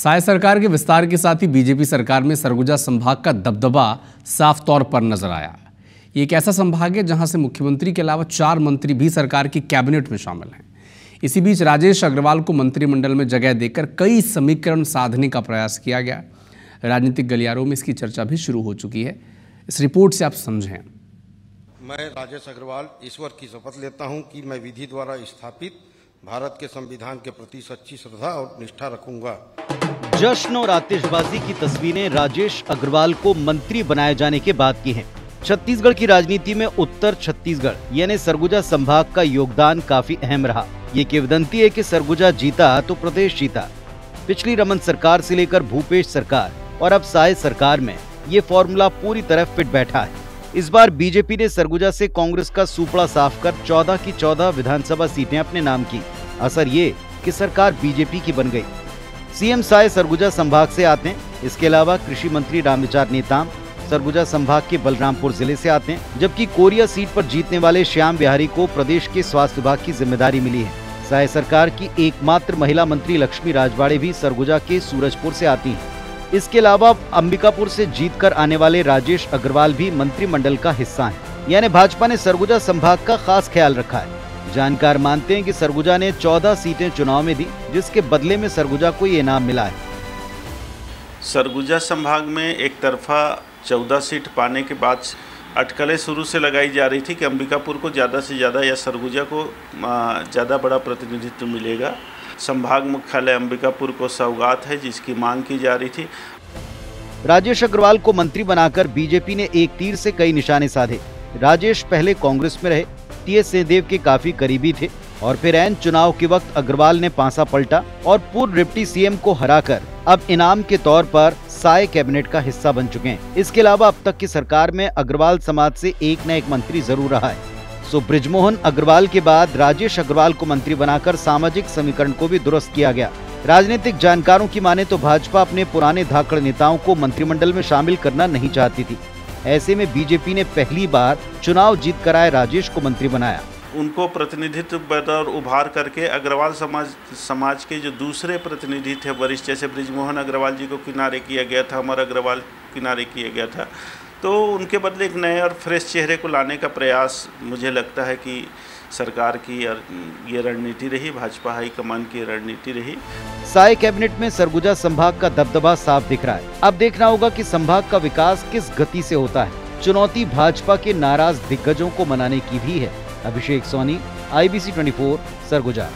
साय सरकार के विस्तार के साथ ही बीजेपी सरकार में सरगुजा संभाग का दबदबा साफ तौर पर नजर आया। ये एक ऐसा संभाग है जहां से मुख्यमंत्री के अलावा 4 मंत्री भी सरकार की कैबिनेट में शामिल हैं। इसी बीच राजेश अग्रवाल को मंत्रिमंडल में जगह देकर कई समीकरण साधने का प्रयास किया गया। राजनीतिक गलियारों में इसकी चर्चा भी शुरू हो चुकी है। इस रिपोर्ट से आप समझें। मैं राजेश अग्रवाल ईश्वर की शपथ लेता हूं कि मैं विधि द्वारा स्थापित भारत के संविधान के प्रति सच्ची श्रद्धा और निष्ठा रखूंगा। जश्न और आतिशबाजी की तस्वीरें राजेश अग्रवाल को मंत्री बनाए जाने के बाद की हैं। छत्तीसगढ़ की राजनीति में उत्तर छत्तीसगढ़ यानी सरगुजा संभाग का योगदान काफी अहम रहा। ये किंवदंती है कि सरगुजा जीता तो प्रदेश जीता। पिछली रमन सरकार से लेकर भूपेश सरकार और अब साय सरकार में ये फॉर्मूला पूरी तरह फिट बैठा है। इस बार बीजेपी ने सरगुजा से कांग्रेस का सूपड़ा साफ कर 14 की 14 विधानसभा सीटें अपने नाम की। असर ये कि सरकार बीजेपी की बन गई। सीएम साय सरगुजा संभाग से आते हैं। इसके अलावा कृषि मंत्री रामविचार नेताम सरगुजा संभाग के बलरामपुर जिले से आते हैं, जबकि कोरिया सीट पर जीतने वाले श्याम बिहारी को प्रदेश के स्वास्थ्य विभाग की जिम्मेदारी मिली है। साय सरकार की एकमात्र महिला मंत्री लक्ष्मी राजवाड़े भी सरगुजा के सूरजपुर से आती हैं। इसके अलावा अंबिकापुर से जीतकर आने वाले राजेश अग्रवाल भी मंत्रिमंडल का हिस्सा हैं। यानी भाजपा ने सरगुजा संभाग का खास ख्याल रखा है। जानकार मानते हैं कि सरगुजा ने 14 सीटें चुनाव में दी, जिसके बदले में सरगुजा को ये इनाम मिला है। सरगुजा संभाग में एक तरफा 14 सीट पाने के बाद अटकलें शुरू से लगाई जा रही थी कि अंबिकापुर को ज़्यादा से ज़्यादा या सरगुजा को ज़्यादा बड़ा प्रतिनिधित्व मिलेगा। संभाग मुख्यालय अंबिकापुर को सौगात है, जिसकी मांग की जा रही थी। राजेश अग्रवाल को मंत्री बनाकर बीजेपी ने एक तीर से कई निशाने साधे। राजेश पहले कांग्रेस में रहे, टीएस सिंहदेव के काफी करीबी थे और फिर ऐन चुनाव के वक्त अग्रवाल ने पांसा पलटा और पूर्व डिप्टी सीएम को हराकर अब इनाम के तौर पर साय कैबिनेट का हिस्सा बन चुके हैं। इसके अलावा अब तक की सरकार में अग्रवाल समाज से एक न एक मंत्री जरूर रहा है। सो बृजमोहन अग्रवाल के बाद राजेश अग्रवाल को मंत्री बनाकर सामाजिक समीकरण को भी दुरुस्त किया गया। राजनीतिक जानकारों की माने तो भाजपा अपने पुराने धाकड़ नेताओं को मंत्रिमंडल में शामिल करना नहीं चाहती थी। ऐसे में बीजेपी ने पहली बार चुनाव जीत कर आए राजेश को मंत्री बनाया। उनको प्रतिनिधित्व बतौर उभार करके अग्रवाल समाज के जो दूसरे प्रतिनिधि थे वरिष्ठ, जैसे बृजमोहन अग्रवाल जी को किनारे किया गया था, अमर अग्रवाल किनारे किया गया था, तो उनके बदले एक नए और फ्रेश चेहरे को लाने का प्रयास मुझे लगता है कि सरकार की ये रणनीति रही, भाजपा हाईकमान की रणनीति रही। साय कैबिनेट में सरगुजा संभाग का दबदबा साफ दिख रहा है। अब देखना होगा कि संभाग का विकास किस गति से होता है। चुनौती भाजपा के नाराज दिग्गजों को मनाने की भी है। अभिषेक सोनी, IBC 24, सरगुजा।